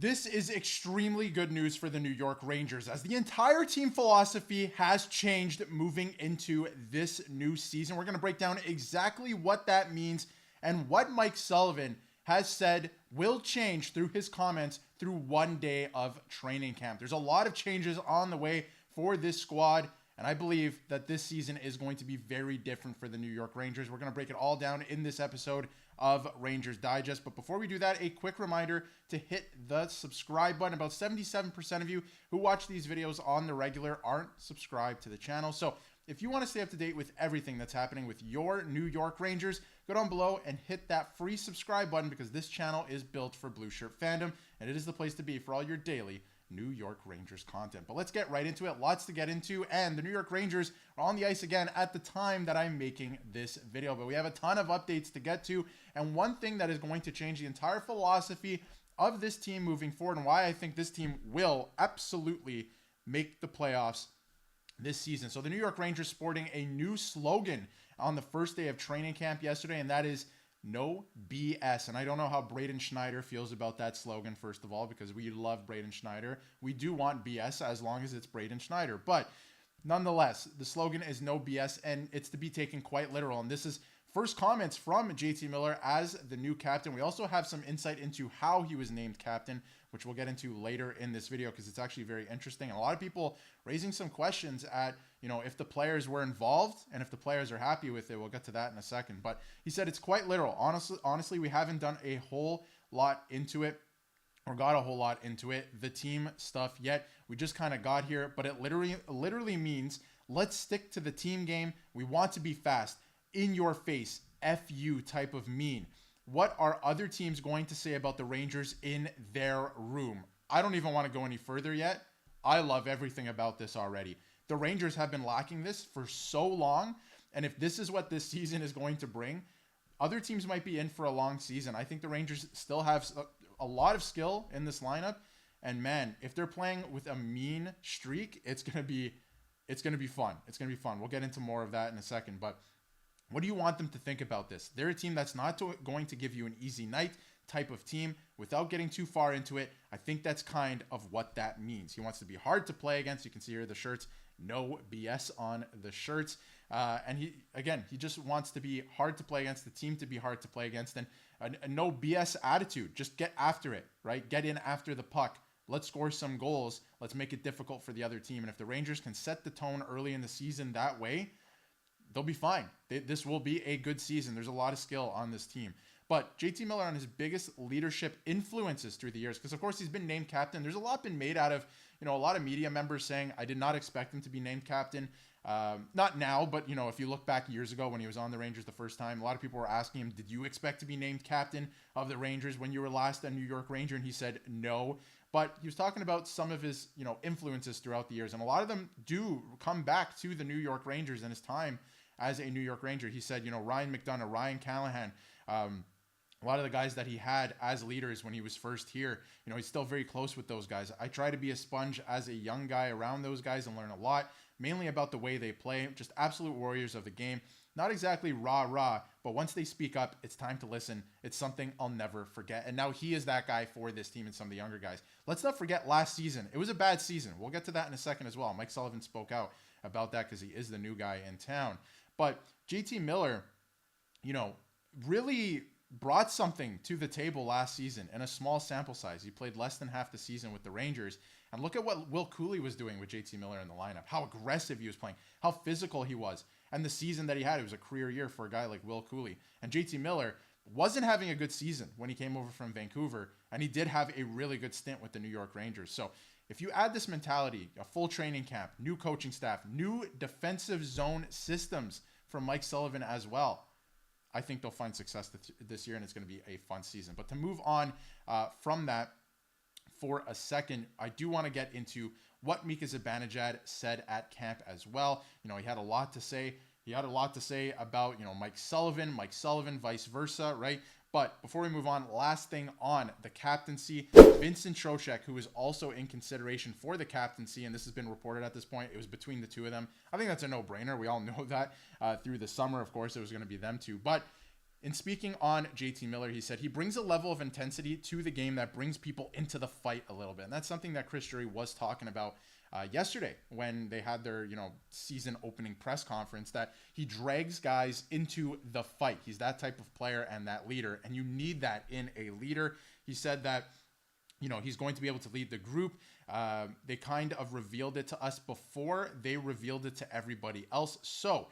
This is extremely good news for the New York Rangers, as the entire team philosophy has changed moving into this new season. We're going to break down exactly what that means and what Mike Sullivan has said will change through his comments through 1 day of training camp. There's a lot of changes on the way for this squad, and I believe that this season is going to be very different for the New York Rangers. We're going to break it all down in this episode of Rangers Digest. But before we do that, a quick reminder to hit the subscribe button. About 77% of you who watch these videos on the regular aren't subscribed to the channel. So if you want to stay up to date with everything that's happening with your New York Rangers, go down below and hit that free subscribe button, because this channel is built for Blue Shirt fandom, and it is the place to be for all your daily New York Rangers content. But let's get right into it. Lots to get into, and the New York Rangers are on the ice again at the time that I'm making this video. But we have a ton of updates to get to, and one thing that is going to change the entire philosophy of this team moving forward, and why I think this team will absolutely make the playoffs this season. So the New York Rangers sporting a new slogan on the first day of training camp yesterday, and that is "No BS." And I don't know how Braden Schneider feels about that slogan, first of all, because we love Braden Schneider. We do want BS as long as it's Braden Schneider. But nonetheless, the slogan is "No BS," and it's to be taken quite literal. And this is first comments from JT Miller as the new captain. We also have some insight into how he was named captain, which we'll get into later in this video, because it's actually very interesting. And a lot of people raising some questions at, if the players were involved and if the players are happy with it. We'll get to that in a second. But he said it's quite literal. Honestly, we haven't done a whole lot into it, or got a whole lot into it, the team stuff yet. We just kind of got here, but it literally means let's stick to the team game. We want to be fast, in your face, FU type of mean. What are other teams going to say about the Rangers in their room? I don't even want to go any further yet. I love everything about this already. The Rangers have been lacking this for so long, and if this is what this season is going to bring, other teams might be in for a long season. I think the Rangers still have a lot of skill in this lineup, and man, if they're playing with a mean streak, it's going to be fun. It's going to be fun. We'll get into more of that in a second, but what do you want them to think about this? They're a team that's not going to give you an easy night type of team. Without getting too far into it, I think that's kind of what that means. He wants to be hard to play against. You can see here the shirts, no BS on the shirts. And he just wants to be hard to play against, the team to be hard to play against, and a no BS attitude. Just get after it, right? Get in after the puck. Let's score some goals. Let's make it difficult for the other team. And if the Rangers can set the tone early in the season that way, they'll be fine. This will be a good season. There's a lot of skill on this team. But JT Miller, on his biggest leadership influences through the years, because of course he's been named captain. There's a lot been made out of, a lot of media members saying, I did not expect him to be named captain. Not now, but if you look back years ago when he was on the Rangers the first time, a lot of people were asking him, did you expect to be named captain of the Rangers when you were last a New York Ranger? And he said no. But he was talking about some of his, influences throughout the years. And a lot of them do come back to the New York Rangers and his time as a New York Ranger. He said, Ryan McDonough, Ryan Callahan, a lot of the guys that he had as leaders when he was first here, he's still very close with those guys. I try to be a sponge as a young guy around those guys and learn a lot, mainly about the way they play, just absolute warriors of the game. Not exactly rah-rah, but once they speak up, it's time to listen. It's something I'll never forget. And now he is that guy for this team and some of the younger guys. Let's not forget last season. It was a bad season. We'll get to that in a second as well. Mike Sullivan spoke out about that because he is the new guy in town. But JT Miller, really brought something to the table last season in a small sample size. He played less than half the season with the Rangers. And look at what Will Cooley was doing with JT Miller in the lineup. How aggressive he was playing. How physical he was. And the season that he had, it was a career year for a guy like Will Cooley. And JT Miller wasn't having a good season when he came over from Vancouver. And he did have a really good stint with the New York Rangers. So if you add this mentality, a full training camp, new coaching staff, new defensive zone systems from Mike Sullivan as well, I think they'll find success this year, and it's going to be a fun season. But to move on from that for a second, I do want to get into what Mika Zibanejad said at camp as well. He had a lot to say. He had a lot to say about, Mike Sullivan, vice versa, right? But before we move on, last thing on the captaincy, Vincent Trocheck, who is also in consideration for the captaincy, and this has been reported at this point, it was between the two of them. I think that's a no-brainer. We all know that through the summer, of course, it was going to be them two. But in speaking on JT Miller, he said he brings a level of intensity to the game that brings people into the fight a little bit. And that's something that Chris Drury was talking about yesterday when they had their, season opening press conference, that he drags guys into the fight. He's that type of player and that leader, and you need that in a leader. He said that, he's going to be able to lead the group. They kind of revealed it to us before they revealed it to everybody else. So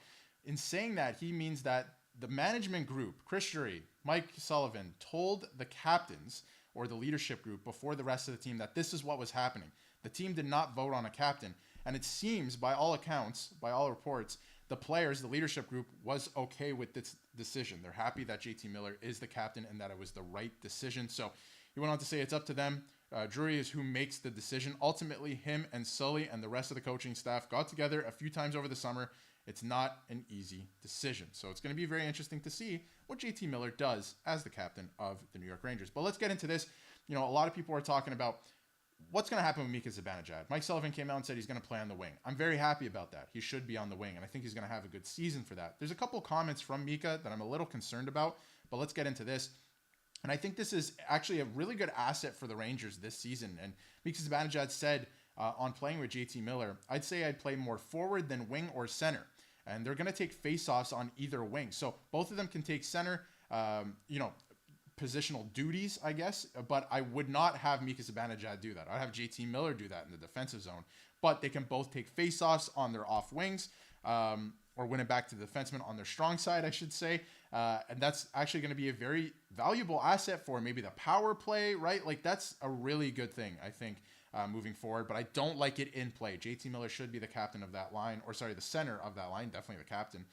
in saying that, he means that the management group, Chris Drury, Mike Sullivan, told the captains or the leadership group before the rest of the team that this is what was happening. The team did not vote on a captain. And it seems, by all accounts, by all reports, the players, the leadership group, was okay with this decision. They're happy that JT Miller is the captain and that it was the right decision. So he went on to say it's up to them. Drury is who makes the decision. Ultimately, him and Sully and the rest of the coaching staff got together a few times over the summer. It's not an easy decision. So it's going to be very interesting to see what JT Miller does as the captain of the New York Rangers. But let's get into this. A lot of people are talking about what's going to happen with Mika Zibanejad. Mike Sullivan came out and said he's going to play on the wing. I'm very happy about that. He should be on the wing, and I think he's going to have a good season for that. There's a couple comments from Mika that I'm a little concerned about, but let's get into this. And I think this is actually a really good asset for the Rangers this season. And Mika Zibanejad said on playing with JT Miller, I'd say I'd play more forward than wing or center. And they're going to take faceoffs on either wing. So both of them can take center, positional duties, I guess. But I would not have Mika Zibanejad do that. I'd have JT Miller do that in the defensive zone. But they can both take faceoffs on their off wings, or win it back to the defenseman on their strong side, I should say. And that's actually going to be a very valuable asset for maybe the power play, right? Like, that's a really good thing, I think, moving forward. But I don't like it in play. JT Miller should be the captain of that line, the center of that line, definitely the captain,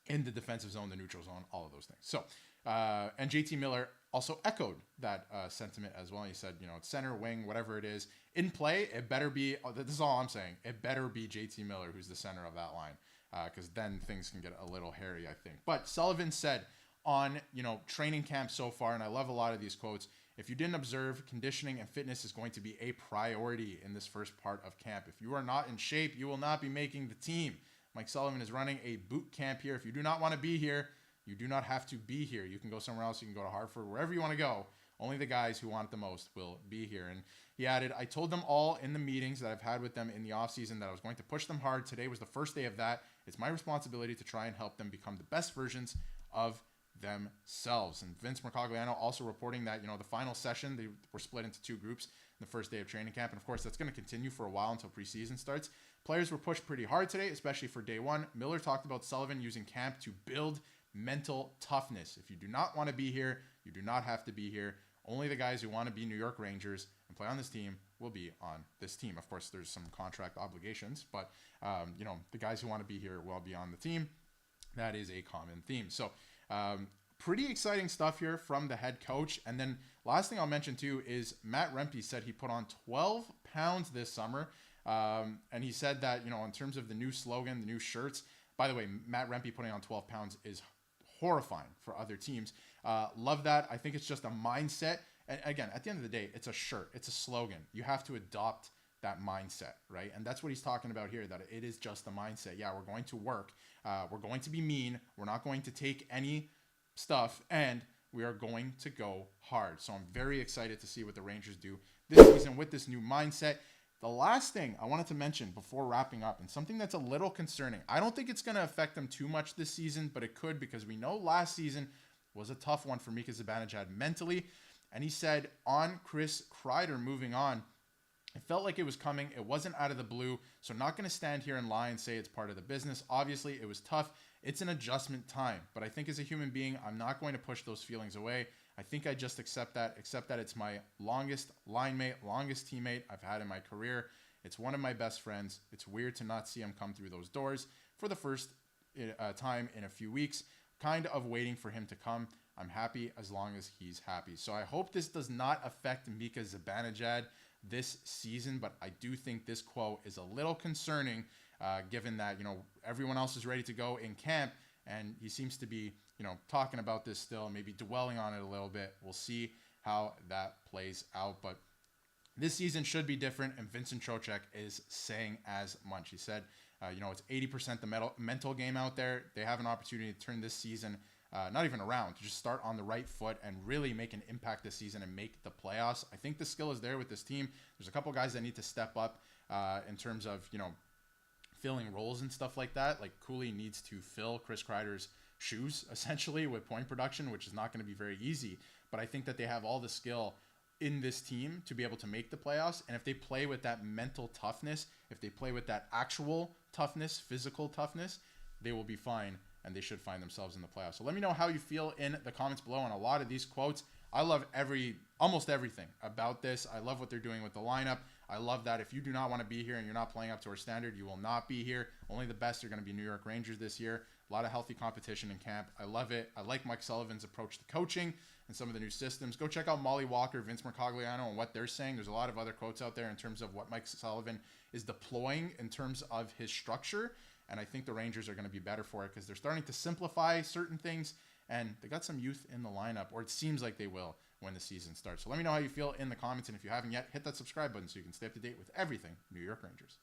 in the defensive zone, the neutral zone, all of those things. So, and JT Miller also echoed that sentiment as well. He said, it's center, wing, whatever it is. In play, it better be, this is all I'm saying, it better be JT Miller who's the center of that line, because then things can get a little hairy, I think. But Sullivan said on, training camp so far, and I love a lot of these quotes, if you didn't observe, conditioning and fitness is going to be a priority in this first part of camp. If you are not in shape, you will not be making the team. Mike Sullivan is running a boot camp here. If you do not want to be here, you do not have to be here. You can go somewhere else. You can go to Hartford, wherever you want to go. Only the guys who want it the most will be here. And he added, I told them all in the meetings that I've had with them in the offseason that I was going to push them hard. Today was the first day of that. It's my responsibility to try and help them become the best versions of themselves. And Vince Mercogliano also reporting that, the final session, they were split into two groups the first day of training camp. And of course, that's going to continue for a while until preseason starts. Players were pushed pretty hard today, especially for day one. Miller talked about Sullivan using camp to build mental toughness. If you do not want to be here, you do not have to be here. Only the guys who want to be New York Rangers and play on this team will be on this team. Of course, there's some contract obligations, but the guys who want to be here will be on the team. That is a common theme. So pretty exciting stuff here from the head coach. And then last thing I'll mention too is Matt Rempe said he put on 12 pounds this summer. And he said that, in terms of the new slogan, the new shirts, by the way, Matt Rempe putting on 12 pounds is horrifying for other teams. Love that. I think it's just a mindset. And again, at the end of the day, it's a shirt. It's a slogan. You have to adopt that mindset, right? And that's what he's talking about here, that it is just a mindset. Yeah, we're going to work. We're going to be mean. We're not going to take any stuff, and we are going to go hard. So I'm very excited to see what the Rangers do this season with this new mindset. The last thing I wanted to mention before wrapping up, and something that's a little concerning, I don't think it's going to affect them too much this season, but it could, because we know last season was a tough one for Mika Zibanejad mentally. And he said on Chris Kreider moving on, it felt like it was coming. It wasn't out of the blue. So I'm not going to stand here and lie and say it's part of the business. Obviously, it was tough. It's an adjustment time. But I think as a human being, I'm not going to push those feelings away. I think I just accept that it's my longest line mate, longest teammate I've had in my career. It's one of my best friends. It's weird to not see him come through those doors for the first time in a few weeks, kind of waiting for him to come. I'm happy as long as he's happy. So I hope this does not affect Mika Zibanejad this season, but I do think this quote is a little concerning, given that, everyone else is ready to go in camp, and he seems to be, talking about this still, maybe dwelling on it a little bit. We'll see how that plays out, but this season should be different, and Vincent Trocheck is saying as much. He said, it's 80% the mental game out there. They have an opportunity to turn this season not even around, to just start on the right foot and really make an impact this season and make the playoffs. I think the skill is there with this team. There's a couple guys that need to step up in terms of, filling roles and stuff like that. Like Cooley needs to fill Chris Kreider's shoes essentially with point production, which is not going to be very easy. But I think that they have all the skill in this team to be able to make the playoffs. And if they play with that mental toughness, if they play with that actual toughness, physical toughness, they will be fine and they should find themselves in the playoffs. So let me know how you feel in the comments below on a lot of these quotes. I love almost everything about this. I love what they're doing with the lineup. I love that if you do not want to be here and you're not playing up to our standard, you will not be here. Only the best are going to be New York Rangers this year. A lot of healthy competition in camp. I love it. I like Mike Sullivan's approach to coaching and some of the new systems. Go check out Molly Walker, Vince Mercogliano, and what they're saying. There's a lot of other quotes out there in terms of what Mike Sullivan is deploying in terms of his structure. And I think the Rangers are going to be better for it because they're starting to simplify certain things. And they got some youth in the lineup, or it seems like they will when the season starts. So let me know how you feel in the comments. And if you haven't yet, hit that subscribe button so you can stay up to date with everything New York Rangers.